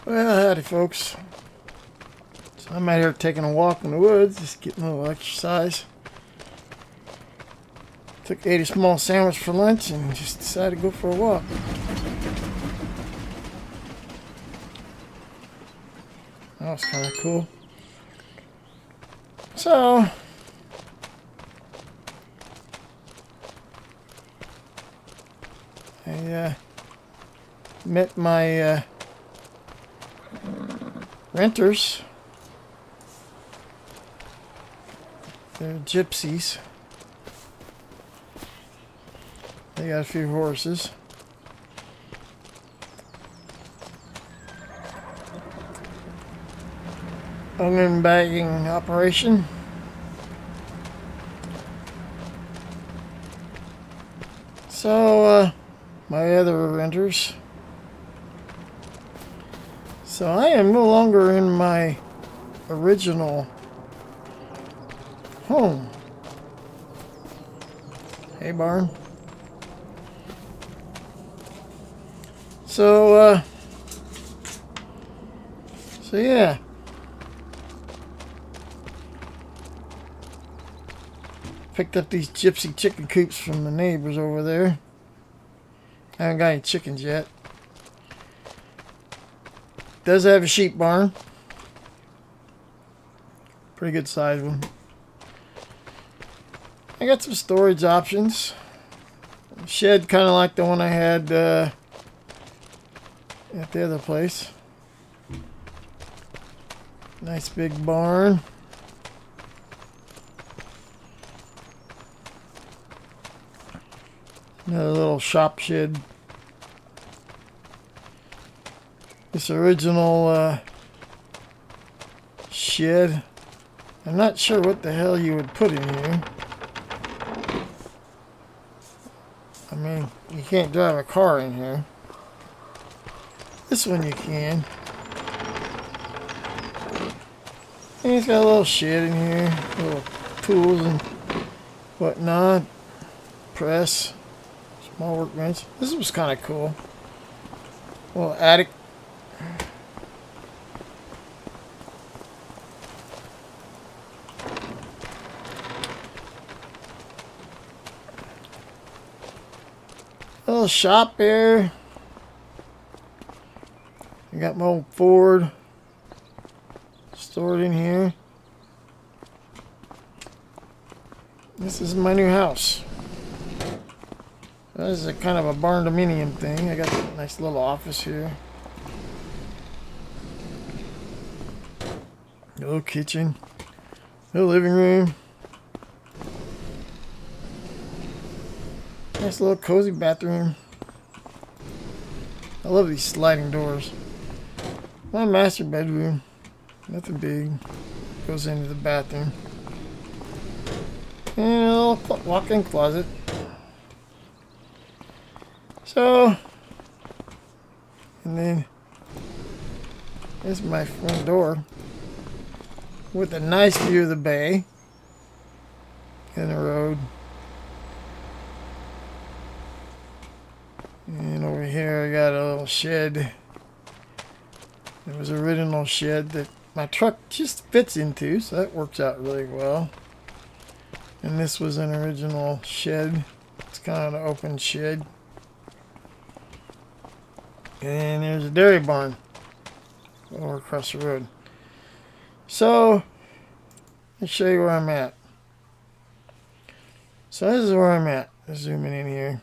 Well, howdy folks. So I'm out here taking a walk in the woods, just getting a little exercise. Ate a small sandwich for lunch and just decided to go for a walk. That was kind of cool. So, I met my renters. They're gypsies. They got a few horses. Onion bagging operation. So, my other renters. So I am no longer in my original home. Hey, barn. So yeah. Picked up these gypsy chicken coops from the neighbors over there. I haven't got any chickens yet. Does have a sheep barn. Pretty good size one. I got some storage options. Shed kind of like the one I had at the other place. Nice big barn. Another little shop shed. This original shed. I'm not sure what the hell you would put in here. I mean, you can't drive a car in here. This one you can. And it's got a little shed in here. Little tools and whatnot. Press. Small workbench. This was kind of cool. Little attic. Little shop here. I got my old Ford stored in here. This is my new house. This is a kind of a barn dominium thing. I got a nice little office here. A little kitchen. A little living room. Nice little cozy bathroom. I love these sliding doors. My master bedroom. Nothing big. Goes into the bathroom. And a little walk-in closet. So, and then there's my front door with a nice view of the bay and the road. And over here I got a little shed. It was an original shed that my truck just fits into, so that works out really well. And this was an original shed. It's kind of an open shed. And there's a dairy barn over across the road. So, let's show you where I'm at. So this is where I'm at. Let's zoom in here.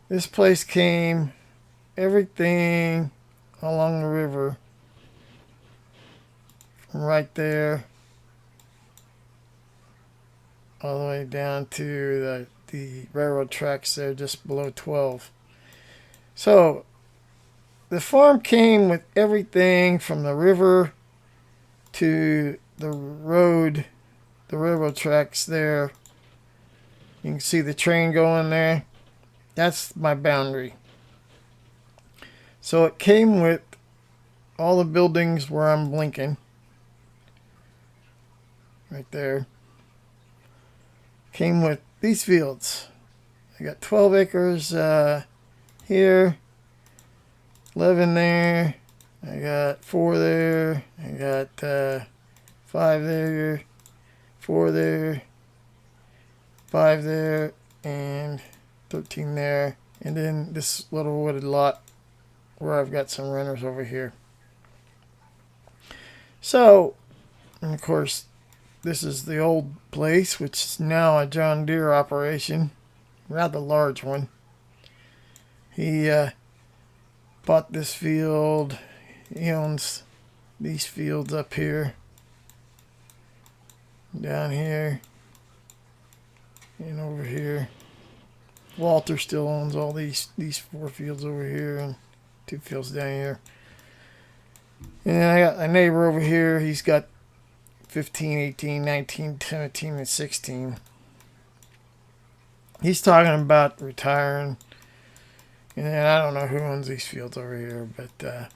This place came, everything along the river, from right there all the way down to the railroad tracks there just below 12. So the farm came with everything from the river to the railroad tracks there. You can see the train going there. That's my boundary. So it came with all the buildings where I'm blinking. Right there. Came with these fields. I got 12 acres here, 11 there. I got 4 there. I got 5 there, 4 there, 5 there, and 13 there. And then this little wooded lot where I've got some renters over here. So, and of course, this is the old place, which is now a John Deere operation, rather large one. He bought this field. He owns these fields up here, down here, and over here. Walter still owns all these 4 fields over here and 2 fields down here. And then I got a neighbor over here. He's got 15, 18, 19, 17, and 16. He's talking about retiring. And I don't know who owns these fields over here. But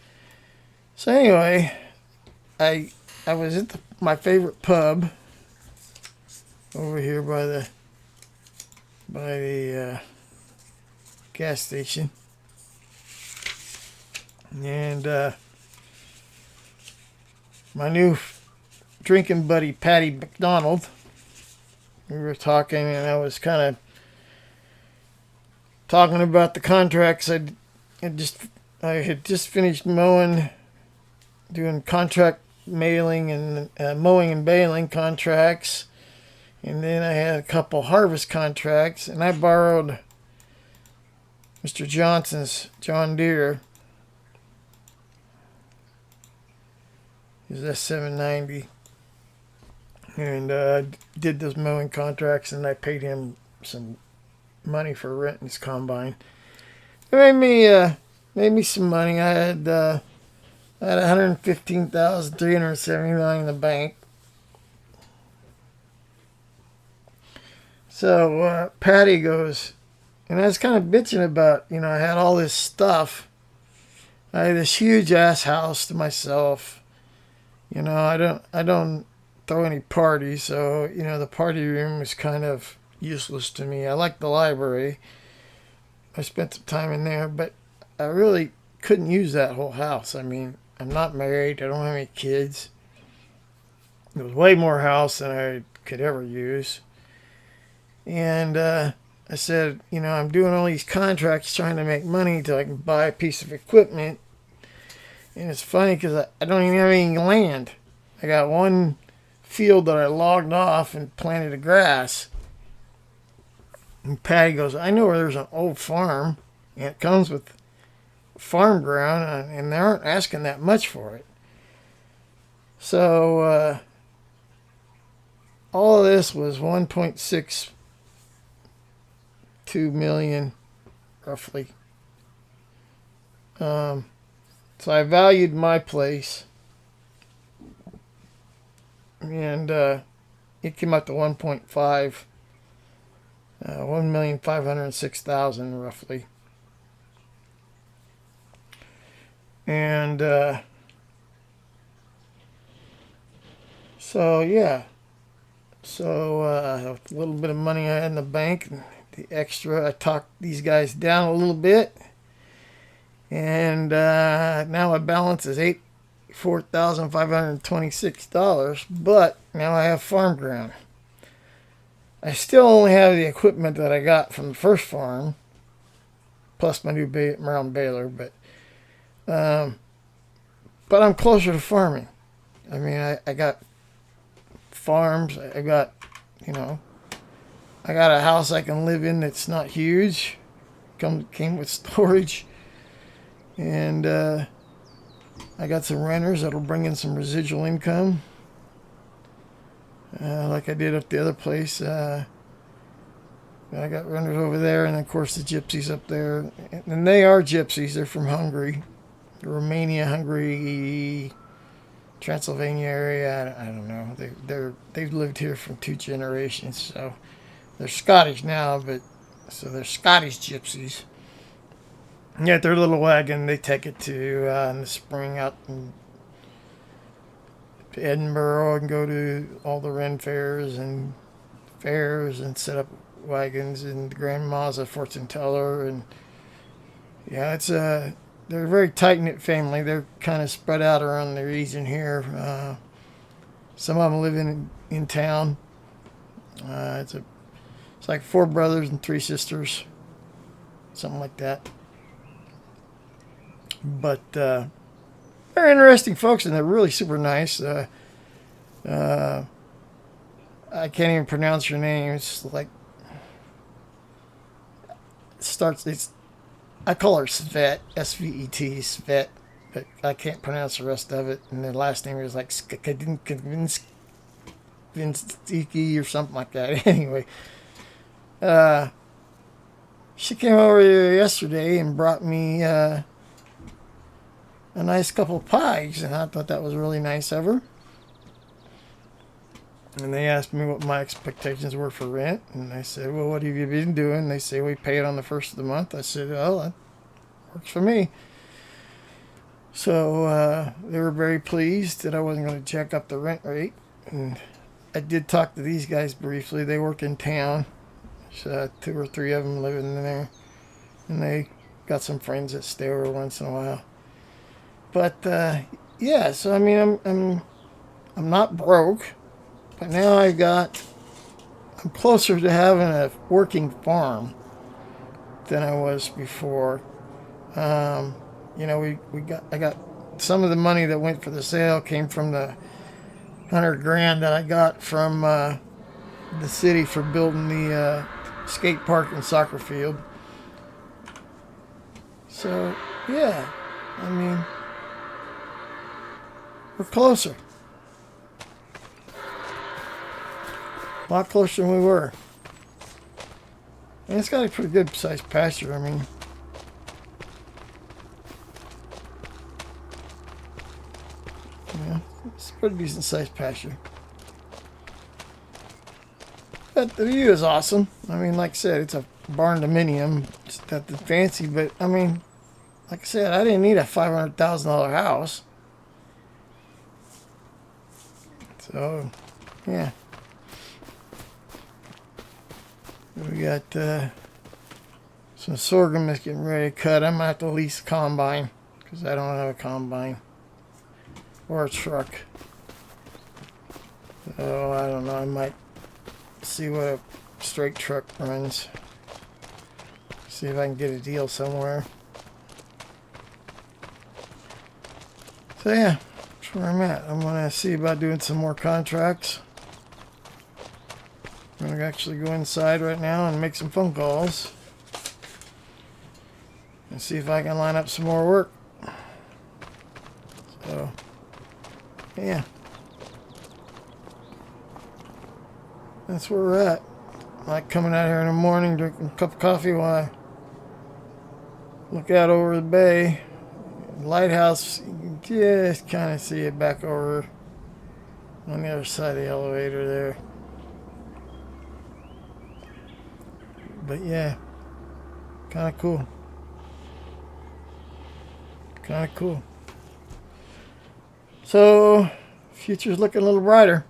so anyway, I was at my favorite pub over here by the gas station. And my new drinking buddy, Paddy McDonald, we were talking, and I was kind of talking about the contracts. I had just finished mowing, doing contract mailing and mowing and baling contracts, and then I had a couple harvest contracts, and I borrowed Mr. Johnson's John Deere. His S790, and did those mowing contracts, and I paid him some money for renting his combine. It made me some money. I had $115,379 in the bank. So Paddy goes, and I was kind of bitching about, I had all this stuff. I had this huge ass house to myself. I don't throw any parties, so, the party room is kind of useless to me. I like the library. I spent some time in there, but I really couldn't use that whole house. I mean, I'm not married. I don't have any kids. It was way more house than I could ever use. And I said, I'm doing all these contracts trying to make money till I can buy a piece of equipment. And it's funny because I don't even have any land. I got one field that I logged off and planted the grass. And Paddy goes, I know where there's an old farm, and it comes with farm ground, and they aren't asking that much for it. So all of this was 1.62 million, roughly. So I valued my place, and it came up to 1,506,000 roughly. And so yeah, a little bit of money I had in the bank, and the extra I talked these guys down a little bit. And now my balance is $4,526, but now I have farm ground. I still only have the equipment that I got from the first farm, plus my new round baler, but I'm closer to farming. I mean, I got farms. I got, I got a house I can live in that's not huge. Came with storage. And I got some renters that'll bring in some residual income, like I did at the other place. I got renters over there, and of course the gypsies up there. And they are gypsies. They're from Hungary, Romania, Hungary, Transylvania area. I don't know. They've lived here for 2 generations, so they're Scottish now, but so they're Scottish gypsies. And yet their little wagon, they take it to in the spring out to Edinburgh and go to all the Ren fairs and set up wagons, and grandma's a fortune teller, and yeah, it's they're a very tight knit family. They're kind of spread out around the region here. Some of them live in town. It's like 4 brothers and 3 sisters, something like that. But they're interesting folks, and they're really super nice. I can't even pronounce your name. It's like I call her Svet, S-V-E-T, Svet, but I can't pronounce the rest of it. And the last name is like Skadinski or something like that. Anyway, she came over here yesterday and brought me a nice couple of pies, and I thought that was really nice of her. And they asked me what my expectations were for rent. And I said, well, what have you been doing? They say, we pay it on the 1st of the month. I said, well, that works for me. So they were very pleased that I wasn't going to jack up the rent rate. And I did talk to these guys briefly. They work in town. There's 2 or 3 of them living there. And they got some friends that stay over once in a while. But yeah, so I mean, I'm not broke. But now I'm closer to having a working farm than I was before. You know, I got some of the money that went for the sale came from the $100,000 that I got from the city for building the skate park and soccer field. So yeah, I mean, we're closer. A lot closer than we were. And it's got a pretty good sized pasture. I mean, yeah, it's a pretty decent sized pasture. But the view is awesome. I mean, like I said, it's a barn dominium. It's not that fancy, but I mean, like I said, I didn't need a $500,000 house. So, yeah. We got some sorghum that's getting ready to cut. I might have to lease a combine because I don't have a combine or a truck. So I don't know. I might see what a straight truck runs. See if I can get a deal somewhere. So yeah, that's where I'm at. I'm gonna see about doing some more contracts. I'm going to actually go inside right now and make some phone calls and see if I can line up some more work. So, yeah. That's where we're at. I like coming out here in the morning, drinking a cup of coffee while I look out over the bay. The lighthouse, you can just kind of see it back over on the other side of the elevator there. But yeah, kind of cool. Kind of cool. So, future's looking a little brighter.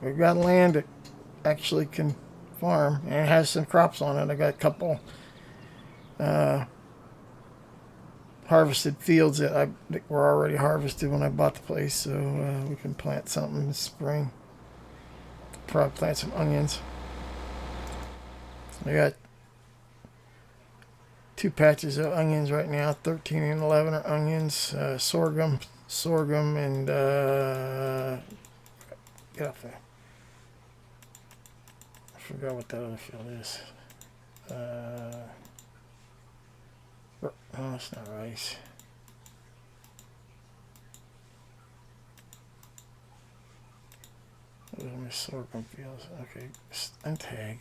We've got land that actually can farm, and it has some crops on it. I got a couple harvested fields that were already harvested when I bought the place, so we can plant something this spring. Probably plant some onions. I got 2 patches of onions right now. 13 and 11 are onions. Sorghum, and get off there. I forgot what that other field is. Oh, it's not rice. Those are my sorghum fields. Okay, untag.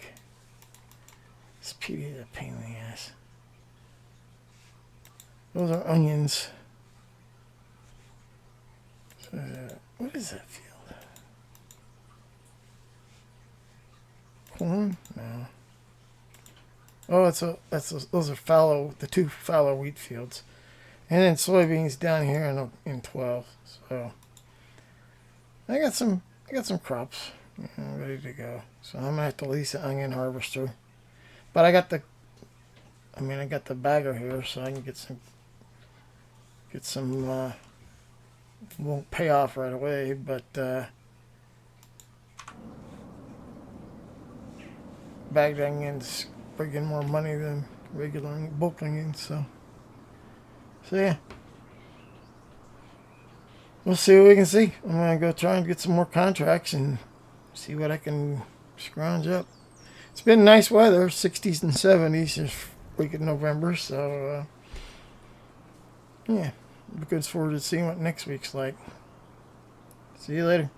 This PD is a pain in the ass. Those are onions. What is that field? Corn? No. Oh, those are fallow. The 2 fallow wheat fields, and then soybeans down here in 12. So I got some crops ready to go. So I'm gonna have to lease an onion harvester, but I got the bagger here, so I can get some. Won't pay off right away, but bagged onions bring in more money than regular bulk onions. So yeah, we'll see what we can see. I'm gonna go try and get some more contracts and see what I can scrounge up. It's been nice weather, 60s and 70s this week in November. So yeah. Looking forward to seeing what next week's like. See you later.